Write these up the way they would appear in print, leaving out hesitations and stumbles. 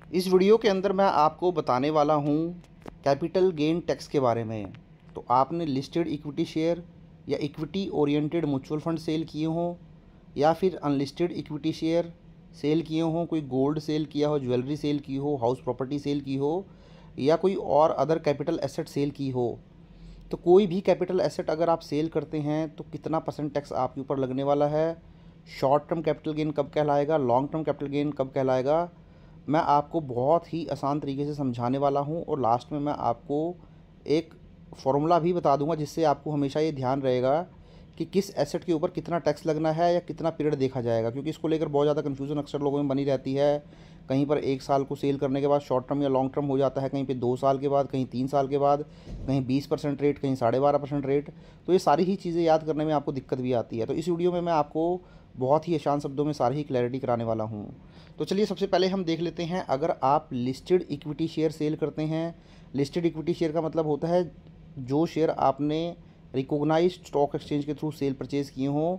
इस वीडियो के अंदर मैं आपको बताने वाला हूँ कैपिटल गेन टैक्स के बारे में। तो आपने लिस्टेड इक्विटी शेयर या equity oriented mutual fund sell किए हों या फिर अनलिस्टेड इक्विटी शेयर सेल किए हों, कोई गोल्ड सेल किया हो, ज्वेलरी सेल की हो, हाउस प्रॉपर्टी सेल की हो या कोई और अदर कैपिटल एसेट सेल की हो, तो कोई भी कैपिटल एसेट अगर आप सेल करते हैं तो कितना परसेंट टैक्स आपके ऊपर लगने वाला है, शॉर्ट टर्म कैपिटल गेन कब कहलाएगा, लॉन्ग टर्म कैपिटल गेन कब कहलाएगा, मैं आपको बहुत ही आसान तरीके से समझाने वाला हूँ। और लास्ट में मैं आपको एक फॉर्मूला भी बता दूंगा जिससे आपको हमेशा ये ध्यान रहेगा कि किस एसेट के ऊपर कितना टैक्स लगना है या कितना पीरियड देखा जाएगा, क्योंकि इसको लेकर बहुत ज़्यादा कन्फ्यूज़न अक्सर लोगों में बनी रहती है। कहीं पर 1 साल को सेल करने के बाद शॉर्ट टर्म या लॉन्ग टर्म हो जाता है, कहीं पे 2 साल के बाद, कहीं 3 साल के बाद, कहीं 20% रेट, कहीं 12.5% रेट। तो ये सारी ही चीज़ें याद करने में आपको दिक्कत भी आती है। तो इस वीडियो में मैं आपको बहुत ही आसान शब्दों में सारी ही क्लैरिटी कराने वाला हूँ। तो चलिए सबसे पहले हम देख लेते हैं, अगर आप लिस्टेड इक्विटी शेयर सेल करते हैं। लिस्टेड इक्विटी शेयर का मतलब होता है जो शेयर आपने रिकॉग्नाइज्ड स्टॉक एक्सचेंज के थ्रू सेल परचेज़ किए हों,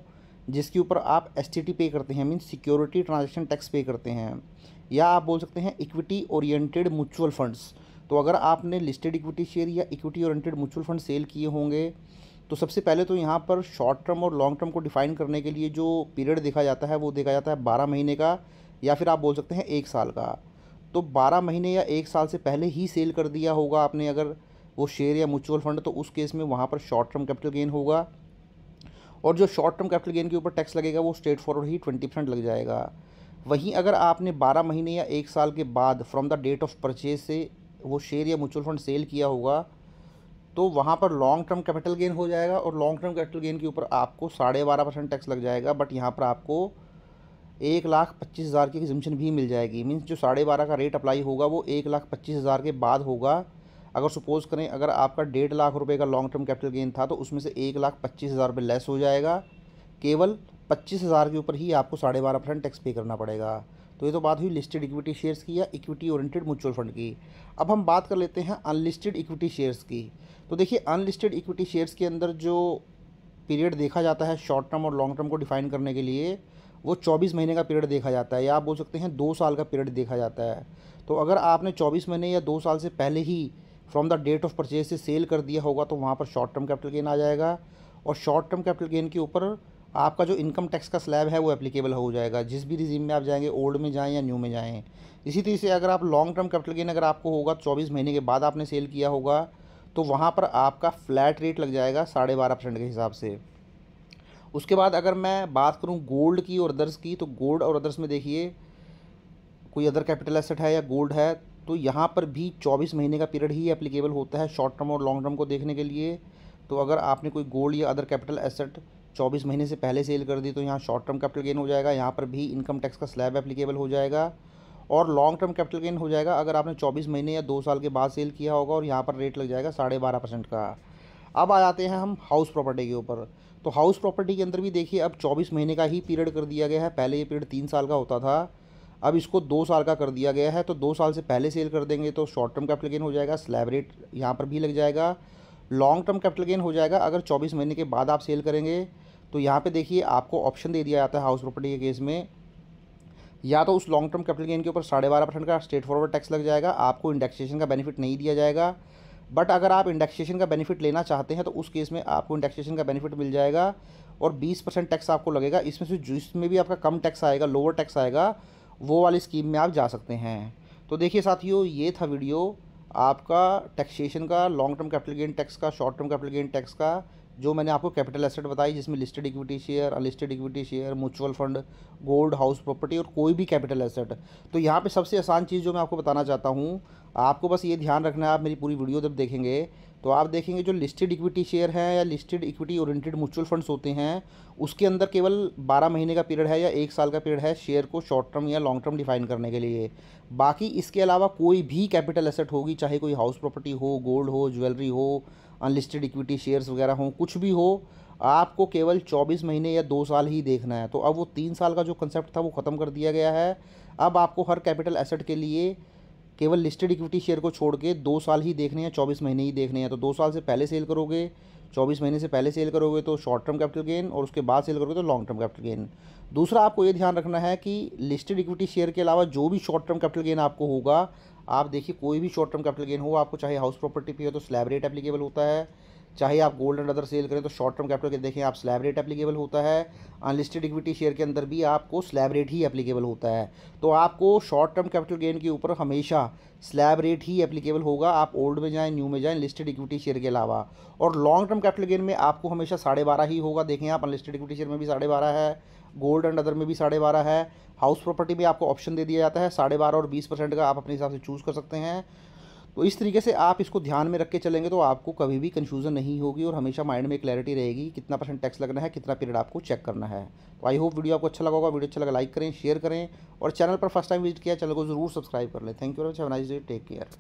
जिसके ऊपर आप एसटीटी पे करते हैं, मीन्स सिक्योरिटी ट्रांजैक्शन टैक्स पे करते हैं, या आप बोल सकते हैं इक्विटी ओरिएंटेड म्यूचुअल फंड्स। तो अगर आपने लिस्टेड इक्विटी शेयर या equity oriented mutual fund sell किए होंगे तो सबसे पहले तो यहाँ पर शॉर्ट टर्म और लॉन्ग टर्म को डिफाइन करने के लिए जो पीरियड देखा जाता है वो देखा जाता है 12 महीने का, या फिर आप बोल सकते हैं 1 साल का। तो 12 महीने या 1 साल से पहले ही सेल कर दिया होगा आपने अगर वो शेयर या म्यूचुअल फंड, तो उस केस में वहाँ पर शॉर्ट टर्म कैपिटल गेन होगा। और जो शॉर्ट टर्म कैपिटल गेन के ऊपर टैक्स लगेगा वो स्ट्रेट फॉरवर्ड ही 20% लग जाएगा। वहीं अगर आपने 12 महीने या 1 साल के बाद from the date of purchase से वो शेयर या म्यूचुअल फंड सेल किया होगा तो वहाँ पर लॉन्ग टर्म कैपिटल गेन हो जाएगा, और लॉन्ग टर्म कैपिटल गेन के ऊपर आपको 12.5% टैक्स लग जाएगा। बट यहाँ पर आपको 1,25,000 की एग्जम्पशन भी मिल जाएगी। मीन्स जो 12.5 का रेट अप्लाई होगा वो 1,25,000 के बाद होगा। अगर सपोज़ करें अगर आपका 1.5 लाख रुपये का लॉन्ग टर्म कैपिटल गेन था तो उसमें से 1,25,000 रुपये लेस हो जाएगा। केवल 25,000 के ऊपर ही आपको 12.5% टैक्स पे करना पड़ेगा। तो ये तो बात हुई लिस्टेड इक्विटी शेयर्स की या इक्विटी ओरिएंटेड म्यूचुअल फंड की। अब हम बात कर लेते हैं अनलिस्टेड इक्विटी शेयर्स की। तो देखिए अनलिस्टेड इक्विटी शेयर्स के अंदर जो पीरियड देखा जाता है शॉर्ट टर्म और लॉन्ग टर्म को डिफाइन करने के लिए, वो 24 महीने का पीरियड देखा जाता है, या आप बोल सकते हैं 2 साल का पीरियड देखा जाता है। तो अगर आपने 24 महीने या 2 साल से पहले ही from the date of purchase से सेल कर दिया होगा तो वहाँ पर शॉर्ट टर्म कैपिटल गेन आ जाएगा। और शॉर्ट टर्म कैपिटल गेन के ऊपर आपका जो इनकम टैक्स का स्लैब है वो एप्लीकेबल हो जाएगा, जिस भी रिजीम में आप जाएंगे, ओल्ड में जाएँ या न्यू में जाएँ। इसी तरीके से अगर आप लॉन्ग टर्म कैपिटल गेन अगर आपको होगा 24 महीने के बाद आपने सेल किया होगा तो वहाँ पर आपका फ्लैट रेट लग जाएगा 12.5% के हिसाब से। उसके बाद अगर मैं बात करूं गोल्ड की और अदर्स की, तो गोल्ड और अदर्स में देखिए कोई अदर कैपिटल एसेट है या गोल्ड है तो यहाँ पर भी 24 महीने का पीरियड ही एप्लीकेबल होता है शॉर्ट टर्म और लॉन्ग टर्म को देखने के लिए। तो अगर आपने कोई गोल्ड या अदर कैपिटल एसेट 24 महीने से पहले सेल कर दी तो यहाँ शॉर्ट टर्म कैपिटल गेन हो जाएगा, यहाँ पर भी इनकम टैक्स का स्लैब एप्लीकेबल हो जाएगा। और लॉन्ग टर्म कैपिटल गेन हो जाएगा अगर आपने 24 महीने या 2 साल के बाद सेल किया होगा, और यहाँ पर रेट लग जाएगा 12.5% का। अब आ जाते हैं हम हाउस प्रॉपर्टी के ऊपर। तो हाउस प्रॉपर्टी के अंदर भी देखिए अब 24 महीने का ही पीरियड कर दिया गया है। पहले ये पीरियड 3 साल का होता था, अब इसको 2 साल का कर दिया गया है। तो 2 साल से पहले सेल कर देंगे तो शॉर्ट टर्म कैपिटल गेन हो जाएगा, स्लैब रेट यहाँ पर भी लग जाएगा। लॉन्ग टर्म कैपिटल गेन हो जाएगा अगर 24 महीने के बाद आप सेल करेंगे। तो यहाँ पे देखिए आपको ऑप्शन दे दिया जाता है हाउस प्रॉपर्टी के केस में, या तो उस लॉन्ग टर्म कैपिटल गेन के ऊपर 12.5% का स्ट्रेट फॉरवर्ड टैक्स लग जाएगा, आपको इंडेक्सेशन का बेनिफिट नहीं दिया जाएगा। बट अगर आप इंडेक्सेशन का बेनिफिट लेना चाहते हैं तो उस केस में आपको इंडेक्सेशन का बेनिफिट मिल जाएगा और 20% टैक्स आपको लगेगा। इसमें से जिसमें भी आपका कम टैक्स आएगा, लोअर टैक्स आएगा, वो वाली स्कीम में आप जा सकते हैं। तो देखिए साथियों, ये था वीडियो आपका टैक्सेशन का, long term capital gain tax का, short term capital gain tax का, जो मैंने आपको कैपिटल एसेट बताई जिसमें listed equity share, unlisted equity share, mutual fund, gold, house property और कोई भी कैपिटल एसेट। तो यहाँ पे सबसे आसान चीज़ जो मैं आपको बताना चाहता हूँ, आपको बस ये ध्यान रखना है, आप मेरी पूरी वीडियो जब देखेंगे तो आप देखेंगे जो लिस्टेड इक्विटी शेयर हैं या listed equity oriented mutual funds होते हैं उसके अंदर केवल 12 महीने का पीरियड है या 1 साल का पीरियड है शेयर को शॉर्ट टर्म या लॉन्ग टर्म डिफाइन करने के लिए। बाकी इसके अलावा कोई भी कैपिटल एसेट होगी, चाहे कोई हाउस प्रॉपर्टी हो, गोल्ड हो, ज्वेलरी हो, अनलिस्टेड इक्विटी शेयर्स वगैरह हो, कुछ भी हो, आपको केवल 24 महीने या 2 साल ही देखना है। तो अब वो 3 साल का जो कंसेप्ट था वो ख़त्म कर दिया गया है। अब आपको हर कैपिटल एसेट के लिए केवल लिस्टेड इक्विटी शेयर को छोड़ के 2 साल ही देखने हैं, 24 महीने ही देखने हैं। तो 2 साल से पहले सेल करोगे 24 महीने से पहले सेल करोगे तो शॉर्ट टर्म कैपिटल गेन, और उसके बाद सेल करोगे तो लॉन्ग टर्म कैपिटल गेन। दूसरा आपको ये ध्यान रखना है कि लिस्टेड इक्विटी शेयर के अलावा जो भी शॉर्ट टर्म कैपिटल गेन आपको होगा, आप देखिए कोई भी शॉर्ट टर्म कैपिटल गेन हो आपको, चाहे हाउस प्रॉपर्टी पे हो तो स्लैब रेट एप्लीकेबल होता है, चाहे आप गोल्ड एंड अदर सेल करें तो शॉर्ट टर्म कैपिटल गेन देखें आप स्लैब रेट एप्लीकेबल होता है। अनलिस्टेड इक्विटी शेयर के अंदर भी आपको स्लैब रेट ही एप्लीकेबल होता है। तो आपको शॉर्ट टर्म कैपिटल गेन के ऊपर हमेशा स्लैब रेट ही एप्लीकेबल होगा, आप ओल्ड में जाएं न्यू में जाएं, लिस्टेड इक्विटी शेयर के अलावा। और लॉन्ग टर्म कैपिटल गेन में आपको हमेशा 12.5 ही होगा। देखें आप अनलिस्टेड इक्विटी शेयर में भी 12.5 है, गोल्ड एंड अदर में भी 12.5 है, हाउस प्रॉपर्टी में आपको ऑप्शन दे दिया जाता है 12.5 और 20% का आप अपने हिसाब से चूज़ कर सकते हैं। तो इस तरीके से आप इसको ध्यान में रख के चलेंगे तो आपको कभी भी कन्फ्यूज़न नहीं होगी और हमेशा माइंड में क्लैरिटी रहेगी कितना % टैक्स लगना है, कितना पीरियड आपको चेक करना है। तो आई होप वीडियो आपको अच्छा लगा होगा। वीडियो अच्छा लगा लाइक करें, शेयर करें, और चैनल पर फर्स्ट टाइम विजिट किया चैनल को ज़रूर सब्सक्राइब कर लें। Thank you very much, have a nice day, take care.